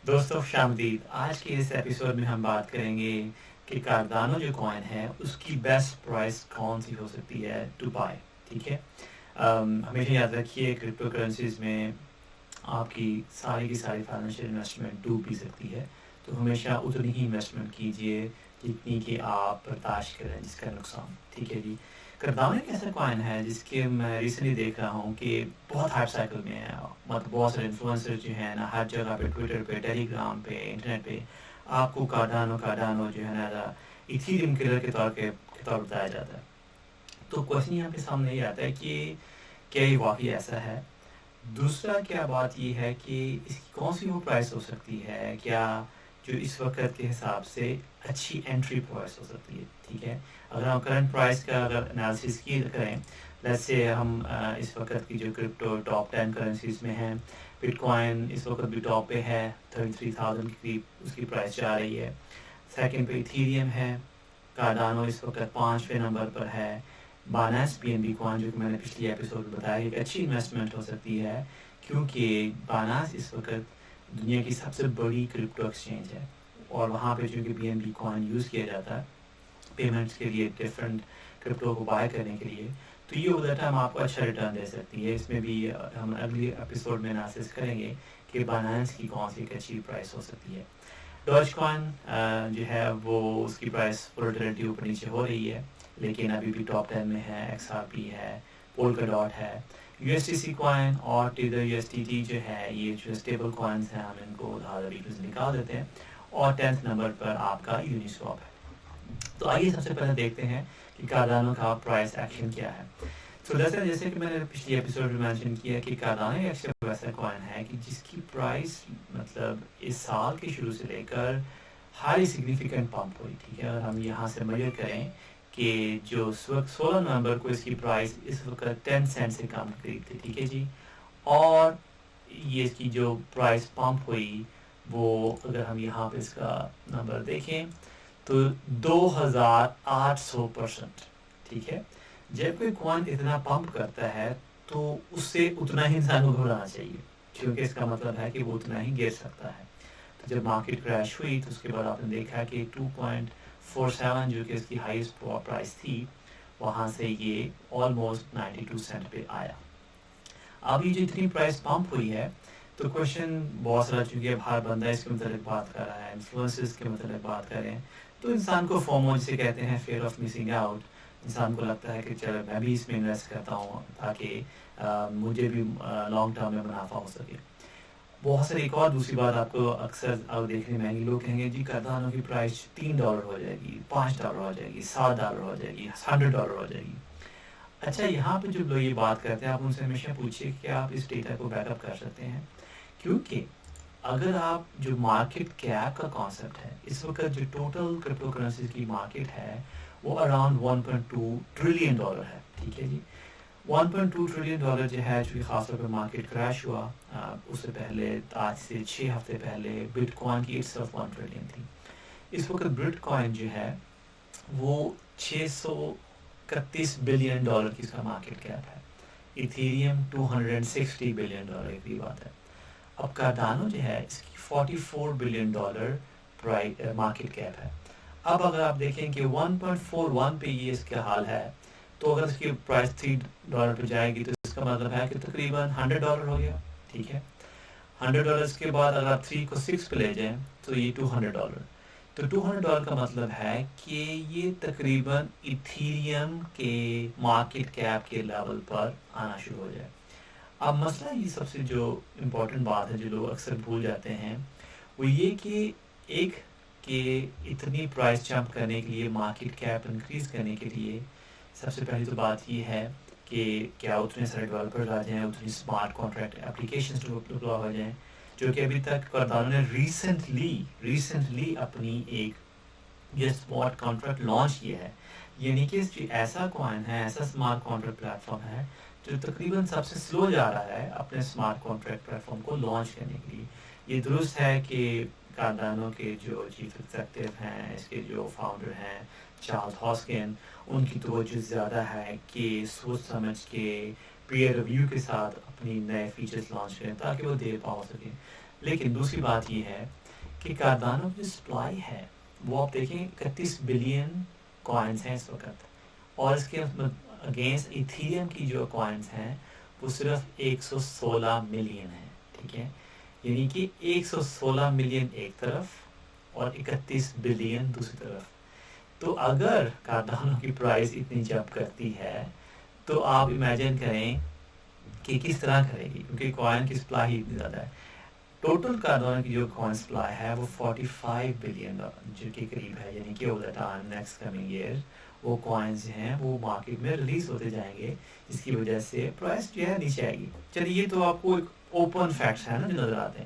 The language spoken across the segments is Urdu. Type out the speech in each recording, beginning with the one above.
دوستوں خوش آمدید. آج کے اس ایپیسوڈ میں ہم بات کریں گے کہ کاردانو جو کوائن ہے اس کی بیسٹ پرائس کون سی ہو سکتی ہے ٹو بائی. ٹھیک ہے. ہمیشہ یاد رکھیے کرپٹو کرنسیز میں آپ کی ساری فائنینشیل انویسٹمنٹ ڈوب بھی سکتی ہے, تو ہمیشہ اتنی ہی انویسٹمنٹ کیجیے جتنی کہ آپ برداشت کریں جس کا نقصان. ٹھیک ہے جی. کردانو ایک ایسا کوائن ہے جس کے میں ریسنٹلی دیکھ رہا ہوں کہ بہت ہائپ سائیکل میں ہے. مطلب بہت سارے انفلوئنسر جو ہیں نا ہر جگہ پہ, ٹویٹر پہ, ٹیلی گرام پہ, انٹرنیٹ پہ آپ کو کارڈانو جو ہے نا ایتھیریم کلر کے طور بتایا جاتا ہے. تو کوشچن یہاں پہ سامنے یہ آتا ہے کہ کیا یہ واقعی ایسا ہے. دوسرا کیا بات یہ ہے کہ اس کی کون سی وہ پرائس ہو سکتی ہے, کیا جو اس وقت کے حساب سے اچھی انٹری پرائس ہو سکتی ہے. ٹھیک ہے. اگر ہم کرنٹ پرائس کا اگر انالیسس کی کریں, جیسے ہم اس وقت کی جو کرپٹو ٹاپ 10 کرنسیز میں ہیں, بٹ کوائن اس وقت بھی ٹاپ پہ ہے, 33,000 کے قریب اس کی پرائس جا رہی ہے. سیکنڈ پہ ایتھیریم ہے, کارڈانو اس وقت 5ویں نمبر پر ہے. Binance B N B coin جو کہ میں نے پچھلی ایپیسوڈ میں بتایا ایک اچھی انویسٹمنٹ ہو سکتی ہے, کیونکہ بائنانس اس وقت دنیا کی سب سے بڑی کرپٹو ایکسچینج ہے, اور وہاں پہ چونکہ پی این بی کوائن یوز کیا جاتا ہے پیمنٹس کے لیے, ڈفرینٹ کرپٹو کو بائی کرنے کے لیے, تو یہ اوور ٹائم آپ کو اچھا ریٹرن دے سکتی ہے. اس میں بھی ہم اگلی ایپیسوڈ میں انالیسس کریں گے کہ بائنانس کی کون سی ایک اچھی پرائس ہو سکتی ہے. ڈوج کوائن جو ہے وہ اس کی پرائس وولٹیلیٹی اوپر نیچے ہو رہی ہے, لیکن ابھی بھی ٹاپ 10 میں ہے. ایکس آر پی ہے, پولکا ڈاٹ ہے, U S T C coin اور Tether U S D T جو ہے, یہ جو اسٹیبل کوائنس ہیں ہم ان کو ادھار طریقے سے نکال دیتے ہیں. اور 10th نمبر پر آپ کا یونی سواپ ہے. تو آئیے سب سے پہلے دیکھتے ہیں کہ کارڈانو کا پرائس ایکشن کیا ہے. تو جیسے کہ میں نے پچھلی ایپیسوڈ میں مینشن کیا کہ کارڈانو ایک ایسا کوائن ہے کہ جس کی پرائس مطلب اس سال کے شروع سے لے کر ہائی سگنیفیکنٹ پمپ ہوئی. ٹھیک ہے. اگر ہم یہاں سے میجر کریں کہ جو 16 نومبر کو اس کی پرائس اس وقت 10 سینٹ سے کم قریب تھی. ٹھیک ہے جی. اور یہ اس کی جو پرائس پمپ ہوئی وہ اگر ہم یہاں پہ اس کا نمبر دیکھیں تو 2800%. ٹھیک ہے. جب کوئی کوائن اتنا پمپ کرتا ہے تو اس سے اتنا ہی انسان کو گھبرانا چاہیے, کیونکہ اس کا مطلب ہے کہ وہ اتنا ہی گر سکتا ہے. تو جب مارکیٹ کریش ہوئی تو اس کے بعد آپ نے دیکھا کہ 2.47 جو کہ اس کی ہائیسٹ پرائس تھی, وہاں سے یہ آلموسٹ 92 سینٹ پہ آیا. اب یہ جو اتنی پرائس پمپ ہوئی ہے تو کوشچن بہت سارا, چونکہ اب ہر بندہ اس کے متعلق بات کر رہا ہے, انفلوئنسز کے متعلق بات کر رہے ہیں, تو انسان کو فومو جسے کہتے ہیں, فیئر آف مسنگ آؤٹ, انسان کو لگتا ہے کہ چلو میں بھی اس میں انویسٹ کرتا ہوں تاکہ مجھے بھی لانگ ٹرم میں منافع ہو سکے. بہت ساری ایک اور دوسری بات آپ کو اکثر دیکھنے میں آئے گی, لوگ کہیں گے جی کارڈانو کی پرائس $3 ہو جائے گی, $5 ہو جائے گی, $7 ہو جائے گی, $100 ہو جائے گی. اچھا, یہاں پہ جو لوگ یہ بات کرتے ہیں آپ ان سے ہمیشہ پوچھیے کہ آپ اس ڈیٹا کو بیک اپ کر سکتے ہیں, کیونکہ اگر آپ جو مارکیٹ کیپ کا کانسیپٹ ہے, اس وقت جو ٹوٹل کرپٹو کرنسیز کی مارکیٹ ہے وہ اراؤنڈ $1.2 ٹریلین ہے. ٹھیک ہے جی. $1.2 ٹریلین جو ہے, جو کہ خاص طور پہ مارکیٹ کریش ہوا اس سے پہلے, آج سے 6 ہفتے پہلے بٹ کوائن کی صرف 1 ٹریلین تھی. اس وقت بٹ کوائن جو ہے وہ $631 بلین کی اس کا مارکیٹ کیپ ہے. ایتھیریم $260 بلین کی بات ہے. اب کارڈانو جو ہے اس کی $44 بلین مارکیٹ کیپ ہے. اب اگر آپ دیکھیں کہ 1.41 پہ یہ اس کا حال ہے, تو اگر اس کی پرائس $3 پہ جائے گی تو اس کا مطلب ہے کہ تقریباً $100 ہو گیا. ٹھیک ہے. $100 کے بعد اگر آپ 3 کو 6 پہ لے جائیں تو یہ $200. تو $200 کا مطلب ہے کہ یہ تقریباً ایتھیریم کے مارکیٹ کیپ کے لیول پر آنا شروع ہو جائے. اب مسئلہ یہ سب سے جو امپورٹنٹ بات ہے جو لوگ اکثر بھول جاتے ہیں وہ یہ کہ ایک کہ اتنی پرائس جمپ کرنے کے لیے, مارکیٹ کیپ انکریز کرنے کے لیے سب سے پہلی تو بات یہ ہے کہ کیا اتنے سارے ڈیولپرز آ جائیں, اتنی اسمارٹ کانٹریکٹ اپلیکیشنز ڈپلوائے ہو جائیں, جو کہ ابھی تک کارڈانو نے ریسنٹلی اپنی ایک یہ اسمارٹ کانٹریکٹ لانچ کیا ہے. یعنی کہ ایسا کوائن ہے, ایسا اسمارٹ کانٹریکٹ پلیٹ فارم ہے جو تقریباً سب سے سلو جا رہا ہے اپنے اسمارٹ کانٹریکٹ پلیٹ فارم کو لانچ کرنے کے لیے. یہ درست ہے کہ کارڈانو کے جو چیف ایگزیکٹو ہیں, اس کے جو فاؤنڈر ہیں چارلز ہاسکن, ان کی توجہ زیادہ ہے کہ سوچ سمجھ کے پیئر ریویو کے ساتھ اپنی نئے فیچرز لانچ کریں تاکہ وہ دیر پا ہو سکیں. لیکن دوسری بات یہ ہے کہ کاردانوں کی جو سپلائی ہے وہ آپ دیکھیں 31 بلین کوائنس ہیں اس وقت، اور اس کے اگینسٹ ایتھیریم کی جو کوائنس ہیں وہ صرف 116 ملین ہیں، ٹھیک ہے، یعنی کہ 116 ملین ایک طرف اور 31 بلین دوسری طرف۔ تو اگر کاردانوں کی پرائس اتنی جب کرتی ہے تو آپ امیجن کریں کہ کس طرح کرے گی، کیونکہ کوائن کی سپلائی ہی اتنی زیادہ ہے۔ ٹوٹل کاردانوں کی جو کوائن سپلائی ہے وہ 45 بلین جو کے قریب ہے، یعنی کہ over the time next coming year وہ کوائنز ہیں وہ مارکیٹ میں ریلیز ہوتے جائیں گے، جس کی وجہ سے پرائس جو ہے نیچے آئے گی۔ چلیے یہ تو آپ کو ایک اوپن فیکٹس ہیں نا جو نظر آتے ہیں۔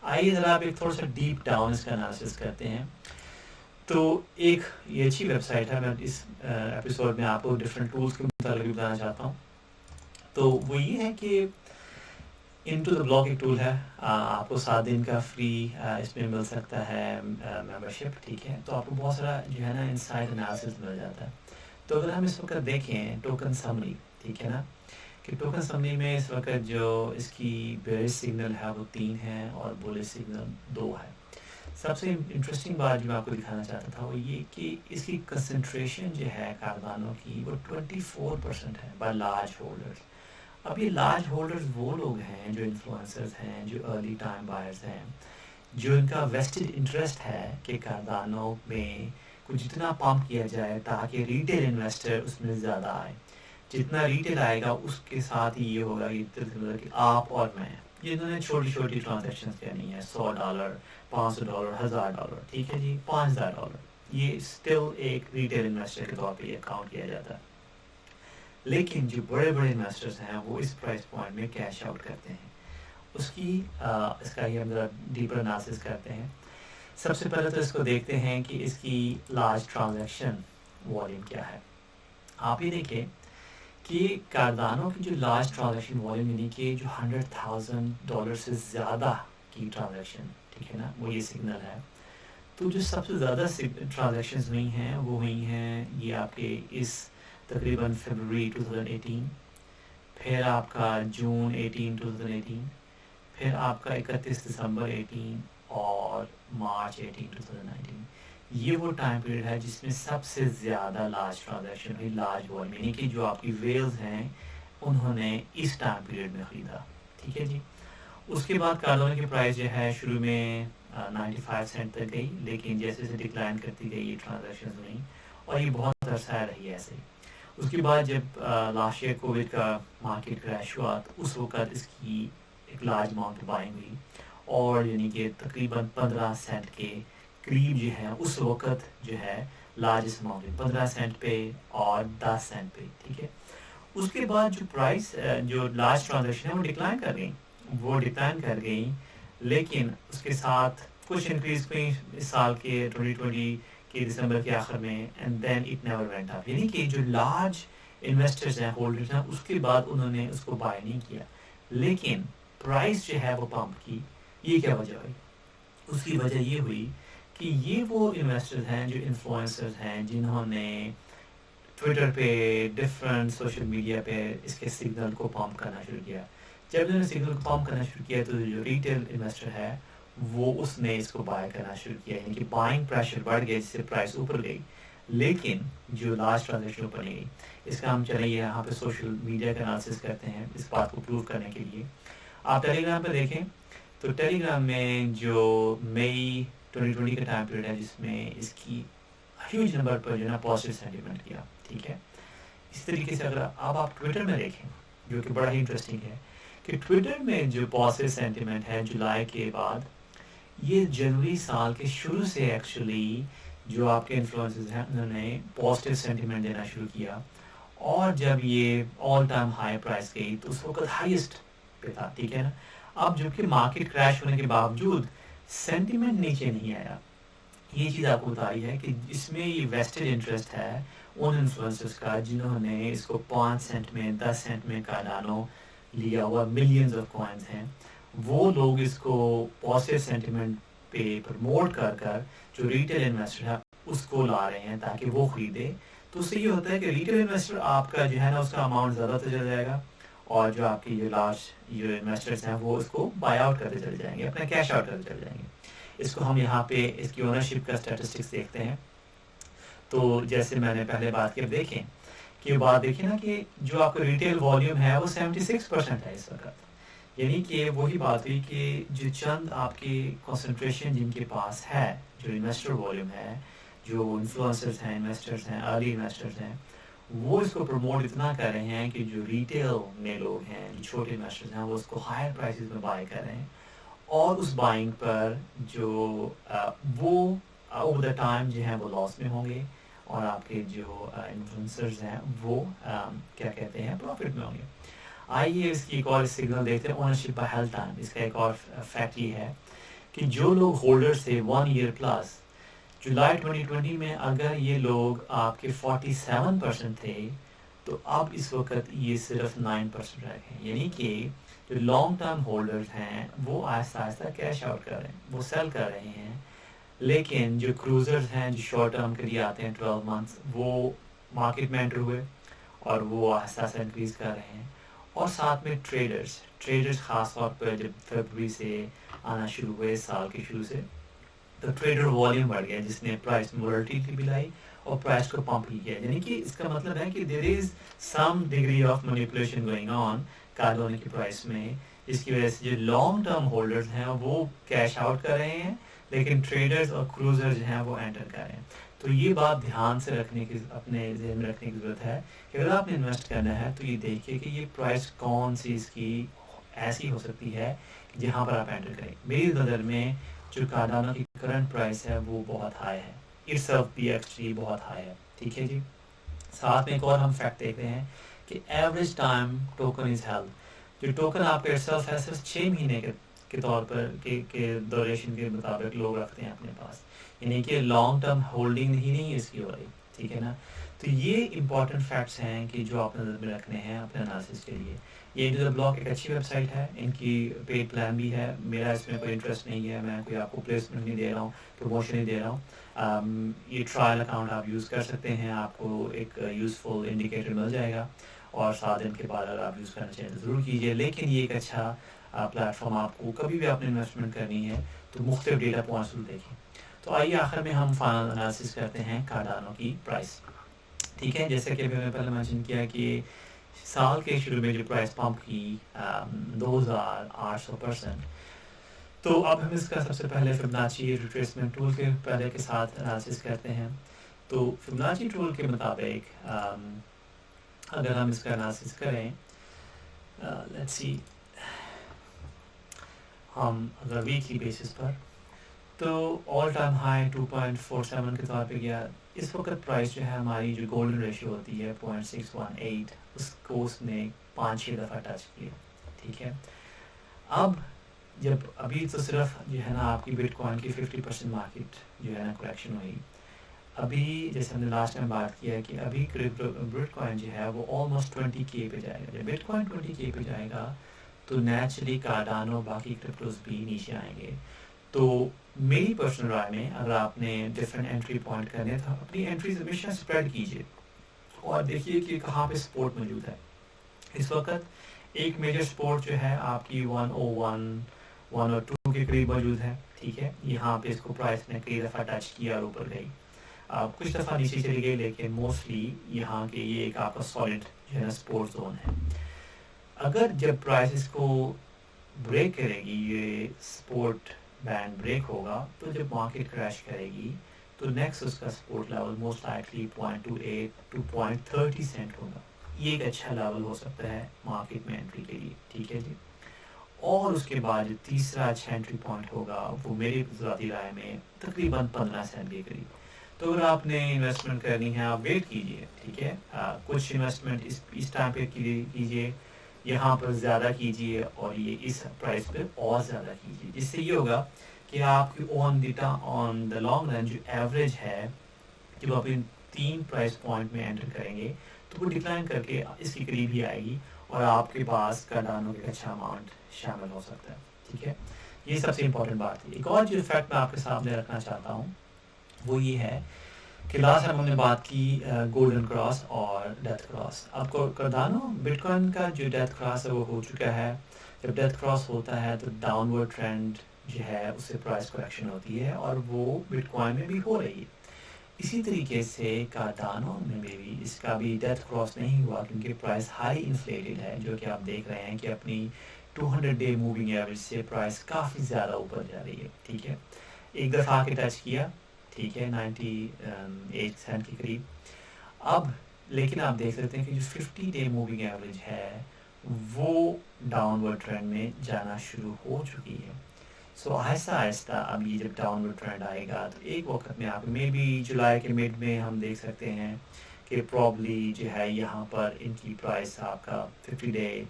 آئیے ذرا آپ ایک تھوڑا سا ڈیپ ڈاؤن اس کا انالیسس کرتے ہیں۔ تو ایک یہ اچھی ویب سائٹ ہے، میں اس ایپیسوڈ میں آپ کو ڈفرینٹ ٹولز کے متعلق بھی بتانا چاہتا ہوں۔ تو وہ یہ ہے کہ انٹو دا بلاک ایک ٹول ہے، آپ کو 7 دن کا فری اس میں مل سکتا ہے ممبرشپ، ٹھیک ہے، تو آپ کو بہت سارا جو ہے نا انسائٹ انالیسس مل جاتا ہے۔ تو اگر ہم اس وقت دیکھیں ٹوکن سمری، ٹھیک ہے نا، کہ ٹوکن سمری میں اس وقت جو اس کی بیئرش سگنل ہے وہ 3 ہے اور بولش سگنل 2 ہے۔ سب سے انٹرسٹنگ بات جو میں آپ کو دکھانا چاہتا تھا وہ یہ کہ اس کی کنسنٹریشن جو ہے کاردانوں کی وہ 24% ہے بائی لارج ہولڈرز۔ اب یہ لارج ہولڈرز وہ لوگ ہیں جو انفلوئنسرز ہیں، جو ارلی ٹائم بائرز ہیں، جو ان کا ویسٹڈ انٹرسٹ ہے کہ کاردانوں میں کو جتنا پمپ کیا جائے تاکہ ریٹیل انویسٹر اس میں زیادہ آئے۔ جتنا ریٹیل آئے گا اس کے ساتھ ہی یہ ہوگا کہ آپ اور میں، جنہوں نے چھوٹی چھوٹی ٹرانزیکشنز کرنی ہے، $100، $500، $1000، ٹھیک ہے جی، $5000، یہ اسٹل ایک ریٹیل انویسٹر کے طور پہ یہ کاؤنٹ کیا جاتا ہے۔ لیکن جو بڑے بڑے انویسٹرز ہیں وہ اس پرائس پوائنٹ میں کیش آؤٹ کرتے ہیں۔ اس کا یہ ہم ذرا ڈیپر انالیسس کرتے ہیں۔ سب سے پہلے تو اس کو دیکھتے ہیں کہ اس کی لارج ٹرانزیکشن والیوم کیا ہے۔ آپ یہ دیکھیں کہ کاردانوں کی جو لارج ٹرانزیکشن والیوم یعنی کہ جو $100,000 سے زیادہ کی ٹرانزیکشن، ٹھیک ہے نا، وہ یہ سگنل ہے۔ تو جو سب سے زیادہ ٹرانزیکشنز ہوئی ہیں وہ ہوئی ہیں یہ آپ کے اس تقریباً فروری 2018، پھر آپ کا جون 2018، پھر آپ کا 31 دسمبر 18 اور مارچ 2019۔ یہ وہ ٹائم پیریڈ ہے جس میں سب سے زیادہ لارج ٹرانزیکشن ہوئی، لارج والیوم، یعنی کہ جو آپ کی ویلز ہیں انہوں نے اس ٹائم پیریڈ میں خریدا، ٹھیک ہے جی۔ اس کے بعد کاردانوں کی پرائس جو ہے شروع میں 95 سینٹ تک گئی، لیکن جیسے جیسے ڈکلائن کرتی گئی یہ ٹرانزیکشن ہوئیں اور یہ بہت عرصہ رہی ایسے ہی۔ اس کے بعد جب لاسٹ ایئر کووڈ کا مارکیٹ کریش ہوا تو اس وقت اس کی ایک لارج اماؤنٹ بائنگ ہوئی، اور یعنی کہ تقریباً 15 سینٹ کے قریب جو ہے اس وقت جو ہے لارجسٹ اماؤنٹ 15 سینٹ پہ اور 10 سینٹ پہ، ٹھیک ہے۔ اس کے بعد جو پرائس جو لارج ٹرانزیکشن ہے وہ ڈکلائن کر گئی، لیکن اس کے ساتھ کچھ انکریز ہوئی اس سال کے 2020 کے دسمبر کے آخر میں، and then it never went up, یعنی کہ جو لارج انویسٹرز ہیں، ہولڈرز ہیں، اس کے بعد انہوں نے اس کو بائی نہیں کیا، لیکن پرائس جو ہے وہ پمپ کی۔ یہ کیا وجہ ہوئی؟ اس کی وجہ یہ ہوئی کہ یہ وہ انویسٹرز ہیں جو انفلوئنسرز ہیں جنہوں نے ٹویٹر پہ، ڈفرینٹ سوشل میڈیا پہ اس کے سگنل کو پمپ کرنا شروع کیا۔ جب انہوں نے سگنل کو پمپ کرنا شروع کیا تو جو ریٹیل انویسٹر ہے وہ اس نے اس کو بائی کرنا شروع کیا، یعنی کہ بائنگ پریشر بڑھ گیا جس سے پرائس اوپر گئی، لیکن جو لاسٹ ٹرانزیکشن اوپر نہیں گئی۔ اس کا ہم چلیے یہاں پہ سوشل میڈیا کا انالیسس کرتے ہیں اس بات کو پروو کرنے کے لیے۔ آپ ٹیلی گرام پہ دیکھیں تو ٹیلی گرام میں جو مئی 2020 کا ٹائم پیریڈ ہے جس میں اس کی ہیوج نمبر پر جو ہے نا پازیٹیو سینٹیمنٹ کیا، ٹھیک ہے۔ اس طریقے سے اگر اب آپ ٹویٹر میں دیکھیں جو کہ بڑا ہی انٹرسٹنگ ہے کہ ٹویٹر میں جو پازیٹیو سینٹیمنٹ ہے جولائی کے بعد، یہ جنوری سال کے شروع سے ایکچولی جو آپ کے انفلوئنسز ہیں انہوں نے پازیٹیو سینٹیمنٹ دینا شروع کیا، اور جب یہ آل ٹائم ہائی پرائس گئی تو اس وقت ہائیسٹ پہ تھا، ٹھیک ہے نا۔ اب جبکہ مارکیٹ کریش ہونے کے باوجود سینٹیمنٹ نیچے نہیں آیا۔ یہ چیز آپ کو بتائی ہے کہ اس میں یہ ویسٹڈ انٹرسٹ ہے ان انفلوئنسرز کا جنہوں نے اس کو 5 سینٹ میں، 10 سینٹ میں کارڈانو لیا ہوا، ملینز آف کوائنز ہیں، وہ لوگ اس کو پازیٹیو سینٹیمنٹ پہ پروموٹ کر کر جو ریٹیل انویسٹر ہے اس کو لا رہے ہیں تاکہ وہ خریدے۔ تو اس سے یہ ہوتا ہے کہ ریٹیل انویسٹر آپ کا جو ہے نا اس کا اماؤنٹ زیادہ تو چل جائے گا، اور جو آپ کے جو لارج جو انویسٹرس ہیں وہ اس کو بائی آؤٹ کرتے چلے جائیں گے، اپنا کیش آؤٹ کرتے چلے جائیں گے. اس کو ہم یہاں پہ اس کی اونرشپ کا اسٹیٹسٹکس دیکھتے ہیں. تو جیسے میں نے پہلے بات کی، دیکھیں کہ بات دیکھیں نا کہ جو آپ کا ریٹیل والیوم ہے وہ 76% ہے اس وقت. یعنی کہ وہی بات ہوئی کہ جو چند آپ کی کنسنٹریشن جن کے پاس ہے، جو انویسٹر والیوم ہے، جو انفلوئنسرز ہیں، انویسٹرز ہیں، ارلی انویسٹرز ہیں، وہ اس کو پروموٹ اتنا کر رہے ہیں کہ جو ریٹیل میں لوگ ہیں، جو چھوٹے انویسٹرز ہیں، وہ اس کو ہائر پرائسز میں بائی کر رہے ہیں. اور اس بائنگ پر جو وہ اوور دا ٹائم جو ہیں وہ لاس میں ہوں گے، اور آپ کے جو انفلوئنسرز ہیں وہ کیا کہتے ہیں پروفٹ میں ہوں گے. آئیے اس کی ایک اور سگنل دیکھتے ہیں، اونرشپ بائی ہیلتھ ٹائم. اس کا ایک اور فیکٹ یہ ہے کہ جو لوگ ہولڈرز تھے 1 ایئر پلس، جولائی 2020 میں اگر یہ لوگ آپ کے 47% تھے، تو اب اس وقت یہ صرف 9% رہ گئے. یعنی کہ جو لانگ ٹرم ہولڈرز ہیں وہ آہستہ آہستہ کیش آؤٹ کر رہے ہیں، وہ سیل کر رہے ہیں. لیکن جو کروزرز ہیں جو شارٹ ٹرم کے لیے آتے ہیں 12 منتھس، وہ مارکیٹ میں انٹر ہوئے اور وہ آہستہ آہستہ انکریز کر رہے ہیں. اور ساتھ میں ٹریڈرز خاص طور پر جب فیبرری سے آنا شروع ہوئے سال کے شروع سے، تو ٹریڈر والیوم بڑھ گیا جس نے پرائس میں وولٹیلیٹی بھی لائی اور پرائس کو پمپ ہی کیا. یعنی کہ اس کا مطلب ہے کہ there is some degree of manipulation going on Cardano کی پرائس میں، جس کی وجہ سے جو لانگ ٹرم ہولڈرز ہیں وہ کیش آؤٹ کر رہے ہیں، لیکن ٹریڈرز اور کروزر جو ہیں وہ انٹر کر رہے ہیں. تو یہ بات دھیان سے رکھنے کی، اپنے ذہن میں رکھنے کی ضرورت ہے کہ اگر آپ نے انویسٹ کرنا ہے تو یہ دیکھیے کہ یہ پرائس کون سی اس کی ایسی ہو سکتی ہے جہاں پر آپ انٹر کریں. میری نظر میں جو کارڈانو کی کرنٹ پرائس ہے وہ بہت ہائی ہے، اٹس آف پی ایکس جی بہت ہائی ہے. ٹھیک ہے جی. ساتھ میں ایک اور ہم فیکٹ دیکھتے ہیں کہ average time token is held. جو ٹوکن آپ کا سیلف ہے صرف 6 مہینے کے طور پر کے ڈوریشن کے مطابق لوگ رکھتے ہیں اپنے پاس. یعنی کہ لانگ ٹرم ہولڈنگ ہی نہیں ہے اس کی ہو رہی. ٹھیک ہے نا. تو یہ امپورٹنٹ فیکٹس ہیں کہ جو آپ نظر میں رکھنے ہیں اپنے انالیسس کے لیے. یہ انٹو دا بلاک ایک اچھی ویب سائٹ ہے، ان کی پیڈ پلان بھی ہے. میرا اس میں کوئی انٹرسٹ نہیں ہے، میں کوئی آپ کو پلیسمنٹ نہیں دے رہا ہوں، پروموشن نہیں دے رہا ہوں. یہ ٹرائل اکاؤنٹ آپ یوز کر سکتے ہیں، آپ کو ایک یوزفل انڈیکیٹر مل جائے گا، اور 7 دن کے بعد اگر آپ یوز کرنا چاہیں تو ضرور کیجیے. لیکن یہ ایک اچھا پلیٹ فارم، آپ کو کبھی بھی آپ نے انویسٹمنٹ کرنی ہے تو مختلف ڈیٹا پوائنٹس ضرور دیکھیں. تو آئیے آخر میں ہم فائنل انالیسس کرتے ہیں کارڈانو کی پرائس. ٹھیک ہے. جیسے کہ ابھی میں نے پہلے مینشن کیا کہ سال کے شروع میں جو پرائس پمپ کی 2800%. تو اب ہم اس کا سب سے پہلے فبناچی ریٹریسمنٹ ٹول کے پہلے کے ساتھ انالیسس کرتے ہیں. تو فبناچی ٹول کے مطابق اگر ہم اس کا انالیسس کریں، لیٹس سی، ہم اگر ویکلی بیسس پر، تو آل ٹائم ہائی 2.47 کے طور پہ گیا. اس وقت پرائس جو ہے ہماری جو گولڈن ریشیو ہوتی ہے 0.618، اس کو اس نے 5-6 دفعہ ٹچ کیا. ٹھیک ہے. اب جب ابھی تو صرف جو ہے نا آپ کی بٹ کوائن کی 50% مارکیٹ جو ہے نا کریکشن ہوئی. ابھی جیسے ہم نے لاسٹ ٹائم بات کیا ہے کہ ابھی بٹ کوائن جو ہے وہ آلموسٹ 20K پہ جائے گا. جب بٹ کوائن 20K پہ جائے گا تو نیچرلی کارڈانو باقی کرپٹوز بھی نیچے آئیں گے. تو میری پرسنل رائے میں اگر آپ نے ڈفرینٹ انٹری پوائنٹ کرنے تو اپنی انٹریز ہمیشہ اسپریڈ کیجیے اور دیکھیے کہ کہاں پہ سپورٹ موجود ہے. اس وقت ایک میجر سپورٹ جو ہے آپ کی 101 102 کے قریب موجود ہے. ٹھیک ہے. یہاں پہ اس کو پرائس نے کئی دفعہ ٹچ کیا اور اوپر گئی، کچھ دفعہ نیچے چلی گئی، لیکن موسٹلی یہاں کے یہ ایک آپ کا سالڈ جو ہے نا سپورٹ زون ہے. اگر جب پرائس اس کو بریک کرے گی، یہ سپورٹ بینڈ بریک ہوگا، تو جب مارکیٹ کریش کرے گی تو نیکسٹ اس کا support level most likely 0.28 to 0.30 cent ہوگا. یہ ایک اچھا لیول ہو سکتا ہے مارکیٹ میں انٹری کے لیے. ٹھیک ہے جی. اور اس کے بعد جو تیسرا اچھا انٹری پوائنٹ ہوگا وہ میری ذاتی رائے میں تقریباً 15 سینٹ کے قریب. تو اگر آپ نے انویسٹمنٹ کرنی ہے آپ ویٹ کیجیے. ٹھیک ہے. کچھ انویسٹمنٹ اس ٹائم پہ کیجیے، یہاں پر زیادہ کیجیے، اور یہ اس پرائس پہ اور زیادہ کیجیے. جس سے یہ ہوگا کہ آپ کی آن دا لانگ رن جو ایوریج ہے، جب آپ ان 3 پرائس پوائنٹ میں انٹر کریں گے تو وہ ڈکلائن کر کے اس کے قریب ہی آئے گی، اور آپ کے پاس کارڈانو کا اچھا اماؤنٹ شامل ہو سکتا ہے. ٹھیک ہے. یہ سب سے امپورٹنٹ بات ہے. ایک اور جو فیکٹ میں آپ کے سامنے رکھنا چاہتا ہوں وہ یہ ہے کہ لاسٹ ٹائم ہم نے بات کی گولڈن کراس اور ڈیتھ کراس. آپ کو کردانو بٹ کوائن کا جو ڈیتھ کراس ہے وہ ہو چکا ہے. جب ڈیتھ کراس ہوتا ہے تو ڈاؤن ورڈ ٹرینڈ جو ہے اس سے پرائس کریکشن ہوتی ہے اور وہ بٹ کوائن میں بھی ہو رہی ہے. اسی طریقے سے کارڈانو میں بھی اس کا بھی ڈیتھ کراس نہیں ہوا کیونکہ پرائس ہائی انفلیٹڈ ہے، جو کہ آپ دیکھ رہے ہیں کہ اپنی 200 ڈے موونگ ایوریج سے پرائس کافی زیادہ اوپر جا رہی ہے. ٹھیک ہے، ایک دفعہ آ کے ٹچ کیا، ٹھیک ہے 98 سینٹ کے قریب. اب لیکن آپ دیکھ سکتے ہیں کہ جو 50 ڈے موونگ ایوریج ہے وہ ڈاؤن ورڈ ٹرینڈ میں جانا شروع ہو چکی ہے. سو آہستہ آہستہ اب یہ جب ڈاؤن ورڈ ٹرینڈ آئے گا تو ایک وقت میں آپ مے بی جولائی کے مڈ میں ہم دیکھ سکتے ہیں کہ پرابلی جو ہے یہاں پر ان کی پرائس آپ کا 50 ڈے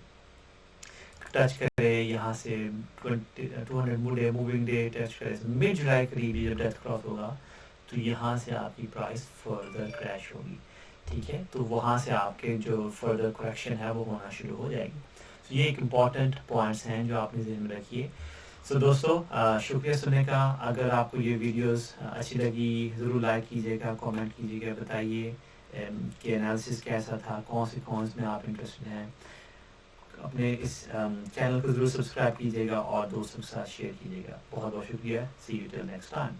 ٹچ کرے، یہاں سے 200 ڈے موونگ ڈے ٹچ کرے مڈ جولائی قریب جب ڈیتھ کراس ہوگا تو یہاں سے آپ کی پرائس فردر کریش ہوگی. ٹھیک ہے، تو وہاں سے آپ کے جو فردر کریکشن ہے وہ ہونا شروع ہو جائے گی. تو یہ ایک امپورٹنٹ پوائنٹس ہیں جو آپ نے ذہن میں رکھیے. سو دوستو شکریہ سننے کا. اگر آپ کو یہ ویڈیوز اچھی لگی ضرور لائک کیجیے گا، کامنٹ کیجیے گا، بتائیے کہ انالیسس کیسا تھا، کون سے کونس میں آپ انٹرسٹڈ ہیں. اپنے اس چینل کو ضرور سبسکرائب کیجیے گا اور دوستوں کے ساتھ شیئر کیجیے گا. بہت بہت شکریہ. سی یو ٹل نیکسٹ ٹائم.